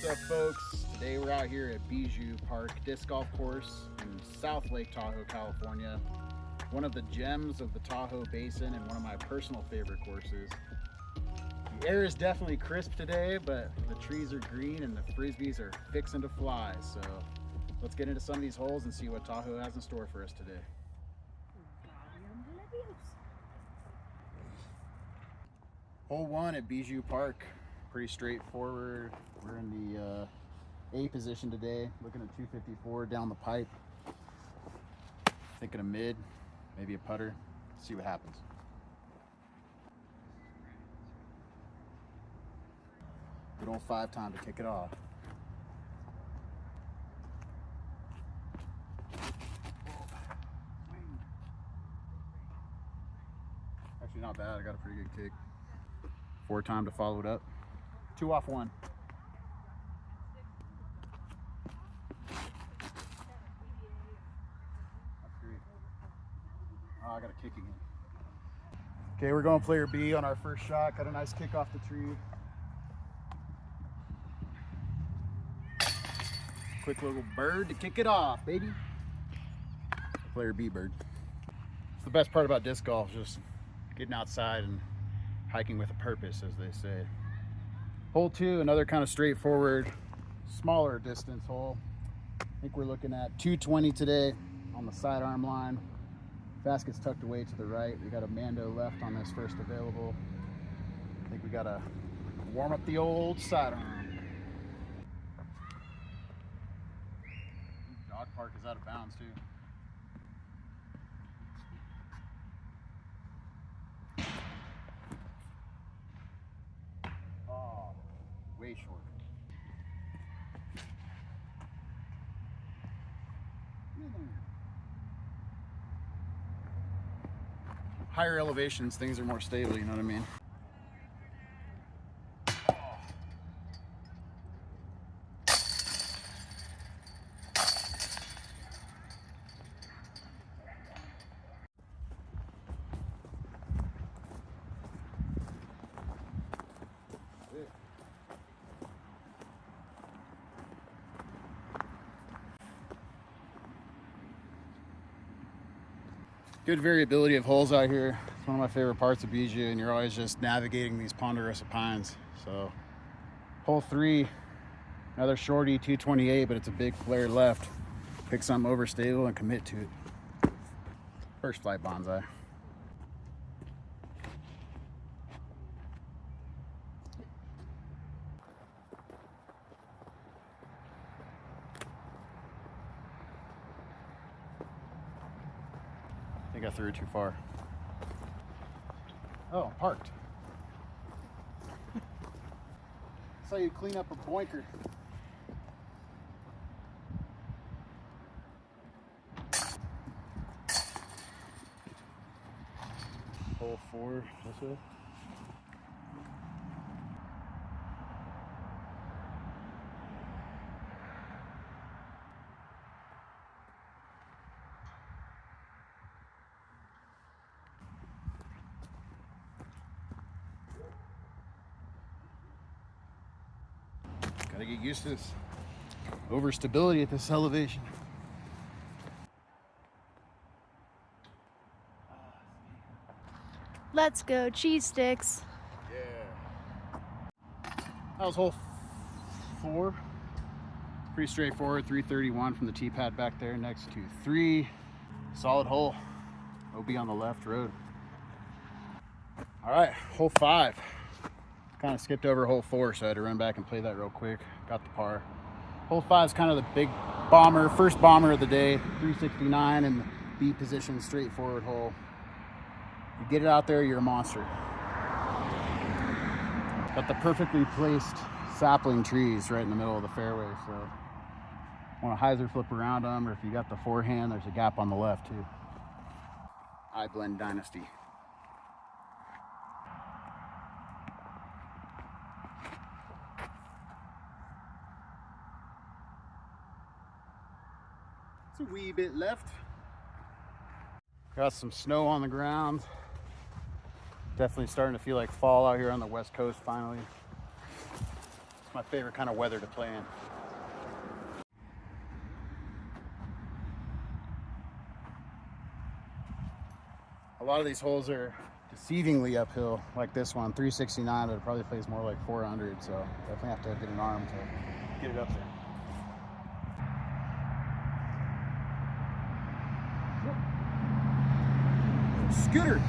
What's up, folks? Today we're out here at Bijou Park Disc Golf Course in South Lake Tahoe, California. One of the gems of the Tahoe Basin and one of my personal favorite courses. The air is definitely crisp today, but the trees are green and the frisbees are fixing to fly. So let's get into some of these holes and see what Tahoe has in store for us today. Hole 1 at Bijou Park. Pretty straightforward. We're in the A position today, looking at 254 down the pipe. Thinking a mid, maybe a putter. See what happens. Good old 5 time to kick it off. Actually not bad, I got a pretty good kick. 4 time to follow it up. 2 off 1. That's great. Oh, I got a kick again. Okay, we're going player B on our first shot. Got a nice kick off the tree. Quick little bird to kick it off, baby. Player B bird. It's the best part about disc golf, just getting outside and hiking with a purpose, as they say. Hole 2, another kind of straightforward, smaller distance hole. I think we're looking at 220 today on the sidearm line. Basket's tucked away to the right. We got a Mando left on this first available. I think we gotta warm up the old sidearm. Dog park is out of bounds too. Way short. Higher elevations, things are more stable, you know what I mean? Good variability of holes out here. It's one of my favorite parts of Bijou, and you're always just navigating these ponderosa pines. So, hole 3, another shorty, 228, but it's a big flare left. Pick something overstable and commit to it. First flight bonsai. I think I threw it too far. Oh, parked. That's how you clean up a boinker. Hole 4, this way. Gotta get used to this overstability at this elevation. Let's go cheese sticks. Yeah. That was hole 4. Pretty straightforward, 331 from the tee pad back there next to 3. Solid hole. OB on the left road. All right, hole 5. Kind of skipped over hole 4, so I had to run back and play that real quick. Got the par. Hole 5 is kind of the big bomber, first bomber of the day. 369 in the B position, straightforward hole. You get it out there, you're a monster. Got the perfectly placed sapling trees right in the middle of the fairway, so want to hyzer flip around them, or if you got the forehand, there's a gap on the left too. I blend dynasty. It's a wee bit left. Got some snow on the ground. Definitely starting to feel like fall out here on the west coast finally. It's my favorite kind of weather to play in. A lot of these holes are deceivingly uphill, like this one, 369, but it probably plays more like 400, so definitely have to get an arm to get it up there. Scooter!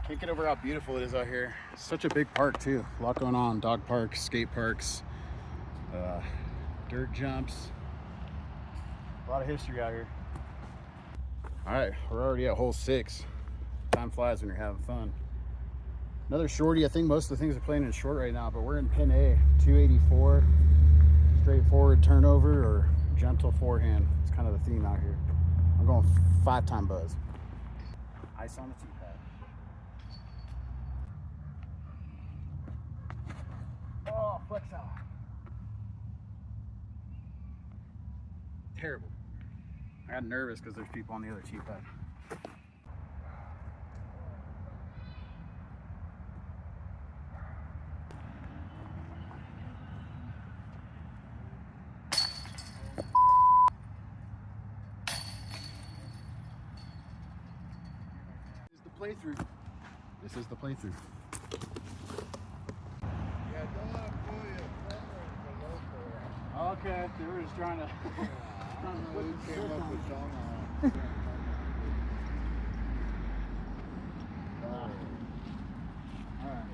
Can't get over how beautiful it is out here. It's such a big park too. A lot going on. Dog parks, skate parks, dirt jumps. A lot of history out here. All right, we're already at hole 6. Time flies when you're having fun. Another shorty. I think most of the things are playing in short right now, but we're in pin A, 284. Straightforward turnover or gentle forehand. It's kind of the theme out here. I'm going 5-time buzz. Ice on the tee pad. Oh, flex out. Terrible. I got nervous because there's people on the other tee pad. This is the playthrough. This is the playthrough. Yeah, don't let them pull you. Okay, they were just trying to. I don't know who came up with song on. Alright.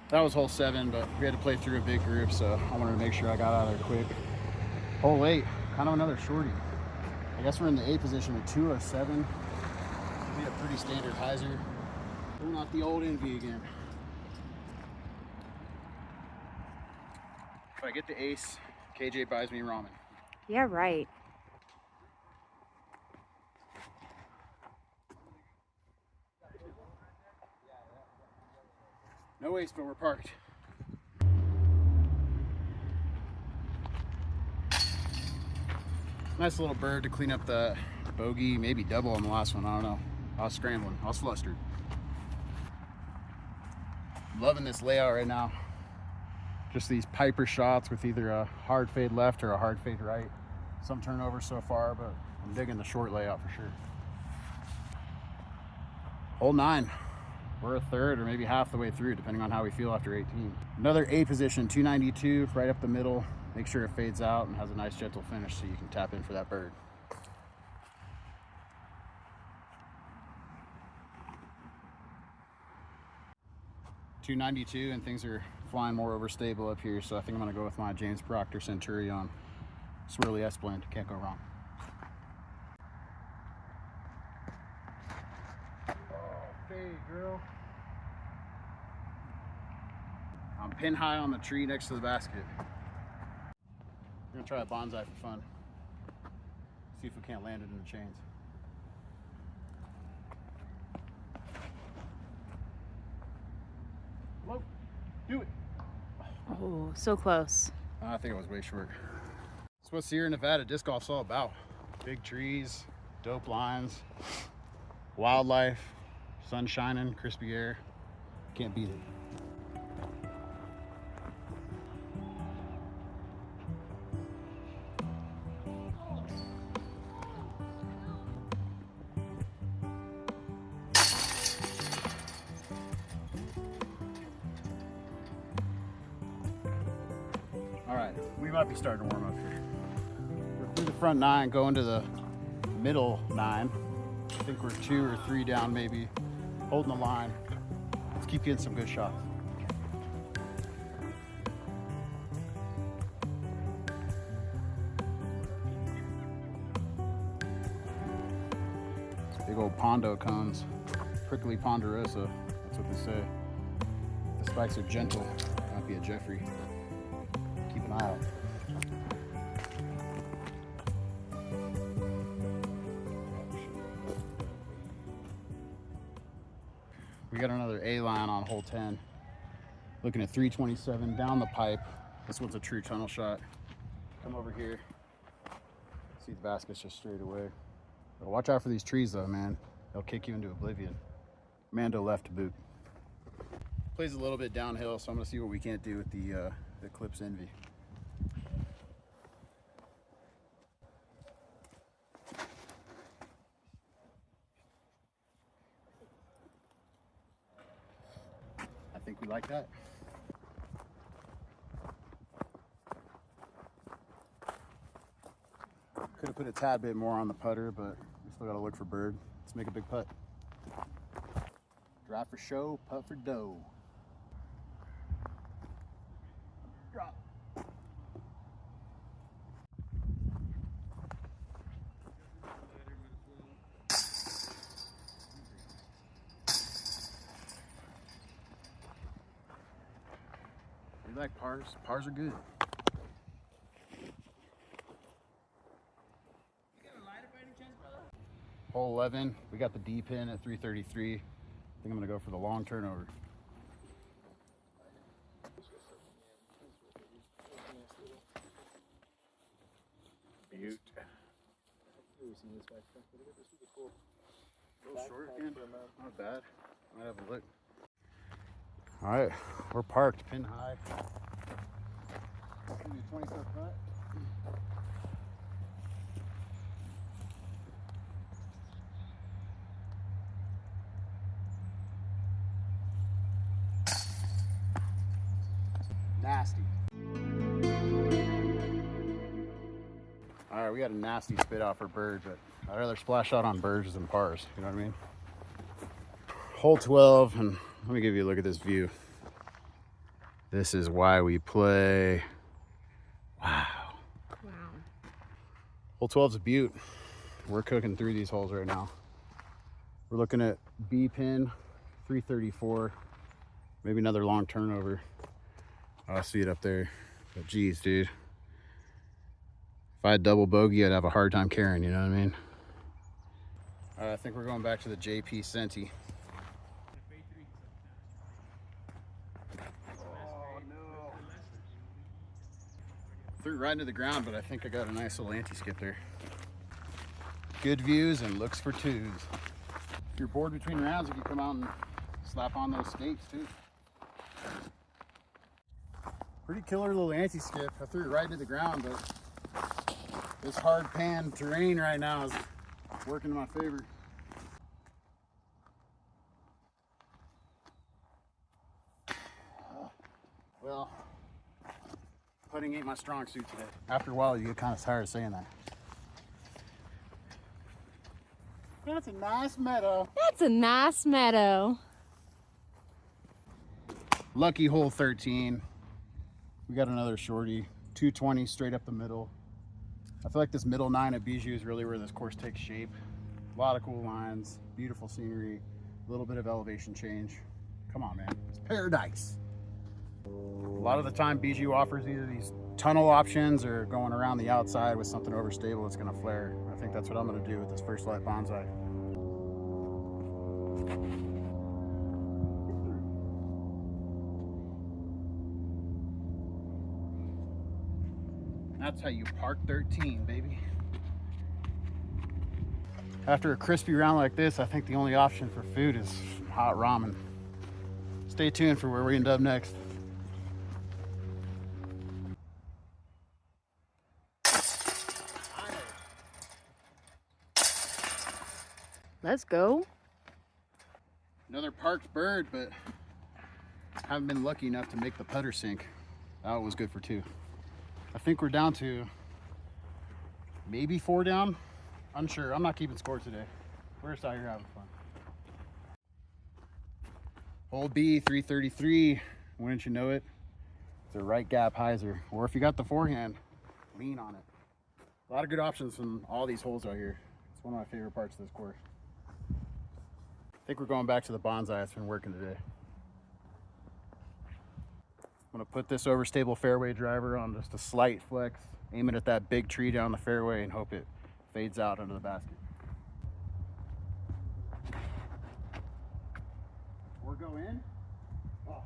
That was hole 7, but we had to play through a big group, so I wanted to make sure I got out of there quick. Hole 8, kind of another shorty. I guess we're in the A position at 207. Be a pretty standard hyzer. Pulling out the old envy again. If I get the ace, KJ buys me ramen. Yeah, right. No ace, but we're parked. Nice little bird to clean up the bogey, maybe double on the last one, I don't know. I was scrambling, I was flustered. Loving this layout right now. Just these Piper shots with either a hard fade left or a hard fade right. Some turnovers so far, but I'm digging the short layout for sure. Hole 9. We're a third or maybe half the way through, depending on how we feel after 18. Another A position, 292, right up the middle. Make sure it fades out and has a nice gentle finish so you can tap in for that bird. .292 and things are flying more overstable up here, so I think I'm gonna go with my James Proctor Centurion swirly S-blend. Can't go wrong. Hey, girl. I'm pin high on the tree next to the basket. We're gonna try a bonsai for fun. See if we can't land it in the chains. Whoa, do it. Oh, so close. I think it was way short. That's what Sierra Nevada disc golf's all about. Big trees, dope lines, wildlife, sun shining, crispy air. Can't beat it. All right, we might be starting to warm up here. We're through the front 9, going to the middle 9. I think we're 2 or 3 down maybe, holding the line. Let's keep getting some good shots. Big old Pondo cones, prickly ponderosa, that's what they say. The spikes are gentle, might be a Jeffrey. Keep an eye out. We got another A line on hole 10. Looking at 327 down the pipe. This one's a true tunnel shot. Come over here. See, the basket's just straight away. But watch out for these trees though, man. They'll kick you into oblivion. Mando left to boot. Plays a little bit downhill, so I'm gonna see what we can't do with the Eclipse Envy. I think we like that. Could have put a tad bit more on the putter, but we still gotta look for bird. Let's make a big putt. Drive for show, putt for dough. Drop. We like pars. Pars are good. Hole 11, we got the D pin at 333. I think I'm gonna go for the long turnover. Butte. A little short again, not bad. Might have a look. All right, we're parked, pin high. It's gonna be a 20-foot putt. Nasty. All right, we got a nasty spit out for bird, but I'd rather splash out on birds than pars, you know what I mean? Hole 12, and let me give you a look at this view. This is why we play. Wow. Wow. Hole 12's a beaut. We're cooking through these holes right now. We're looking at B pin, 334, maybe another long turnover. I see it up there, but geez, dude. If I had double bogey, I'd have a hard time carrying, you know what I mean? I think we're going back to the JP Senti. Oh, no. Threw it right into the ground, but I think I got a nice little anti-skip there. Good views and looks for twos. If you're bored between rounds, you can come out and slap on those skates too. Pretty killer little anti-skip. I threw it right into the ground, but this hard pan terrain right now is working in my favor. Well, putting ain't my strong suit today. After a while, you get kind of tired of saying that. That's a nice meadow. That's a nice meadow. Lucky hole 13. We got another shorty, 220 straight up the middle. I feel like this middle 9 at Bijou is really where this course takes shape. A lot of cool lines, beautiful scenery, a little bit of elevation change. Come on, man, it's paradise. A lot of the time Bijou offers either these tunnel options or going around the outside with something overstable that's gonna flare. I think that's what I'm gonna do with this first light bonsai. That's how you park 13, baby. After a crispy round like this, I think the only option for food is hot ramen. Stay tuned for where we end up next. Let's go. Another parked bird, but haven't been lucky enough to make the putter sink. That was good for 2. I think we're down to maybe 4 down. Unsure. I'm not keeping score today. We're just out here having fun. Hole B, 333. Wouldn't you know it? It's a right gap hyzer. Or if you got the forehand, lean on it. A lot of good options from all these holes out here. It's one of my favorite parts of this course. I think we're going back to the bonsai that's been working today. I'm gonna put this overstable fairway driver on just a slight flex, aim it at that big tree down the fairway and hope it fades out under the basket. Or go in. Oh.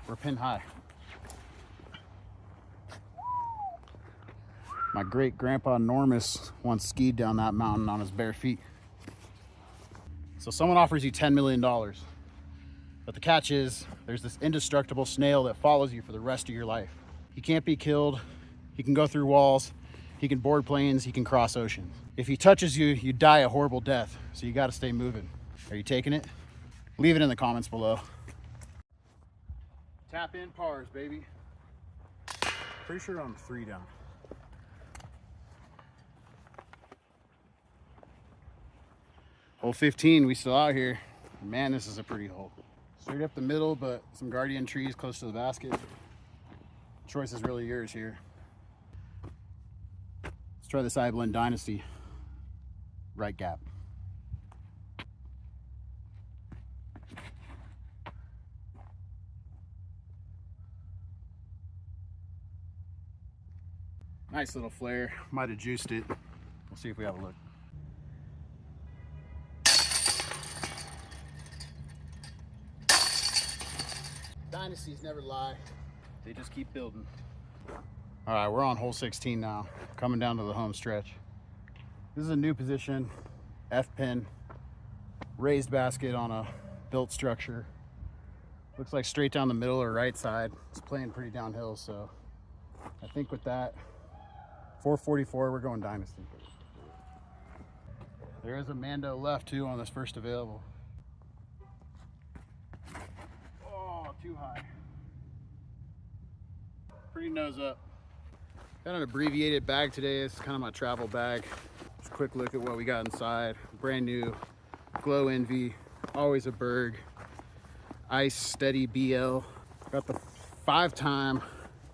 We're pin high. My great grandpa Normus once skied down that mountain on his bare feet. So someone offers you $10 million, but the catch is there's this indestructible snail that follows you for the rest of your life. He can't be killed. He can go through walls. He can board planes. He can cross oceans. If he touches you, you die a horrible death. So you got to stay moving. Are you taking it? Leave it in the comments below. Tap in pars, baby. Pretty sure I'm 3 down. Hole 15, we still out here. Man, this is a pretty hole. Straight up the middle, but some guardian trees close to the basket. Choice is really yours here. Let's try this Ibland Dynasty. Right gap. Nice little flare. Might have juiced it. We'll see if we have a look. Dynasties never lie. They just keep building. All right, we're on hole 16 now. Coming down to the home stretch. This is a new position. F-pin. Raised basket on a built structure. Looks like straight down the middle or right side. It's playing pretty downhill, so I think with that, 444, we're going Dynasty. There is a Mando left too on this first available. Oh, too high. Pretty nose up. Got an abbreviated bag today. It's kind of my travel bag. Just a quick look at what we got inside. Brand new Glow Envy, always a Berg. Ice Steady BL. Got the 5-time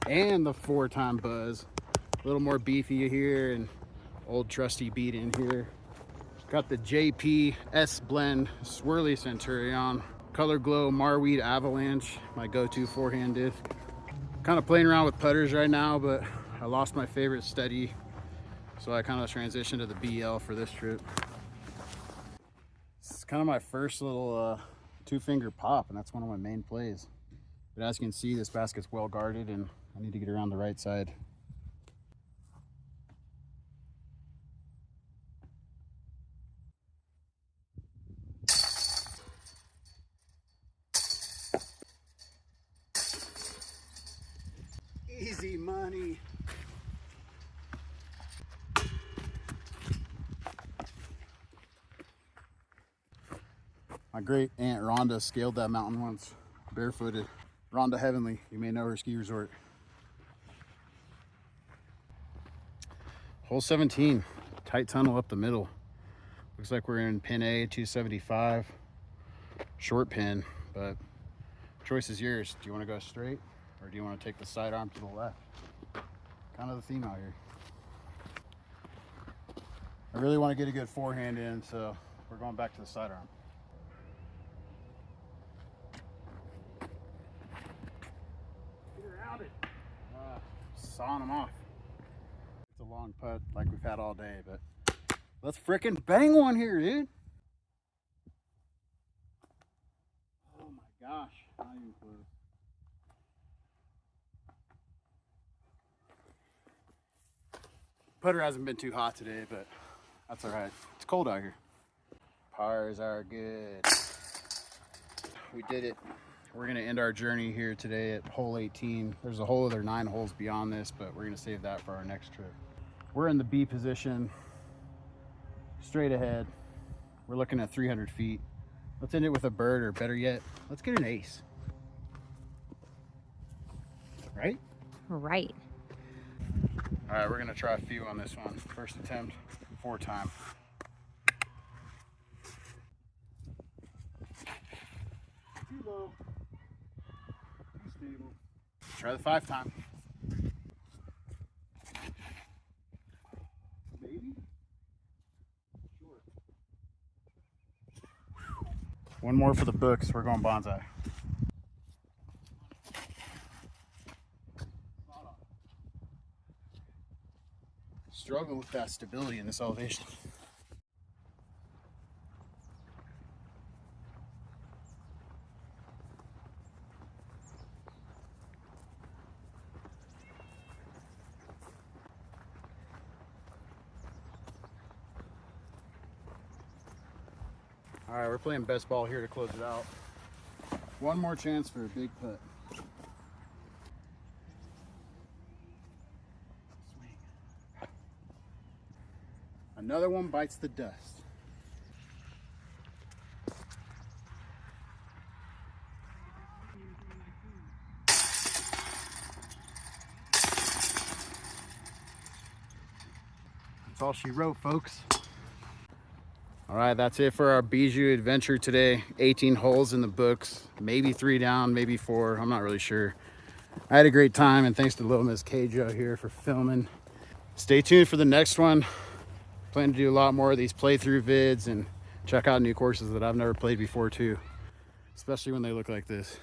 and the 4-time Buzz. A little more beefy here and old trusty beat in here. Got the JP S Blend Swirly Centurion. Color Glow Marweed Avalanche, my go-to forehand disc. Kind of playing around with putters right now, but I lost my favorite Steady, so I kind of transitioned to the BL for this trip. It's kind of my first little 2-finger pop, and that's one of my main plays. But as you can see, this basket's well guarded, and I need to get around the right side. Easy money. My great aunt Rhonda scaled that mountain once, barefooted. Rhonda Heavenly, you may know her ski resort. Hole 17, tight tunnel up the middle. Looks like we're in pin A, 275. Short pin, but choice is yours. Do you want to go straight or do you want to take the sidearm to the left? Kind of the theme out here. I really want to get a good forehand in, so we're going back to the sidearm. Get around it. Sawing them off. It's a long putt like we've had all day, but let's frickin' bang one here, dude. Oh my gosh, not even close. Putter hasn't been too hot today, but that's all right. It's cold out here. Pars are good. We did it. We're gonna end our journey here today at hole 18. There's a whole other 9 holes beyond this, but we're gonna save that for our next trip. We're in the B position, straight ahead. We're looking at 300 feet. Let's end it with a bird, or better yet, let's get an ace. Right? Right. All right, we're gonna try a few on this one. First attempt, 4-time. Too low, too stable. Try the 5-time. Maybe? Sure. One more for the books, we're going bonsai. Struggling with that stability in this elevation. All right, we're playing best ball here to close it out. One more chance for a big putt. Swing. Another one bites the dust. That's all she wrote, folks. All right, that's it for our Bijou adventure today. 18 holes in the books, maybe 3 down, maybe 4. I'm not really sure. I had a great time, and thanks to little Miss Keijo here for filming. Stay tuned for the next one. Plan to do a lot more of these playthrough vids and check out new courses that I've never played before too, especially when they look like this.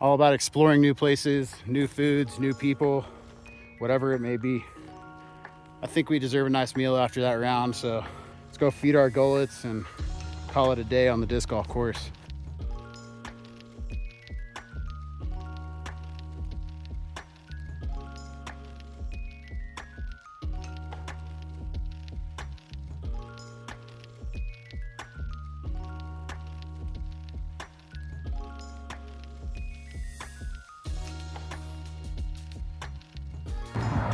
All about exploring new places, new foods, new people, whatever it may be. I think we deserve a nice meal after that round, so let's go feed our gullets and call it a day on the disc golf course.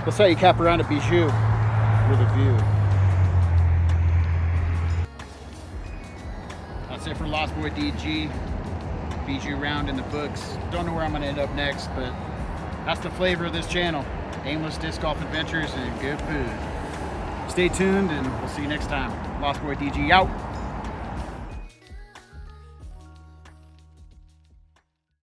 Let's let you cap around at Bijou with a view. That's it for Lostboy DG. Bijou round in the books. Don't know where I'm going to end up next, but that's the flavor of this channel. Aimless disc golf adventures and good food. Stay tuned, and we'll see you next time. Lostboy DG out.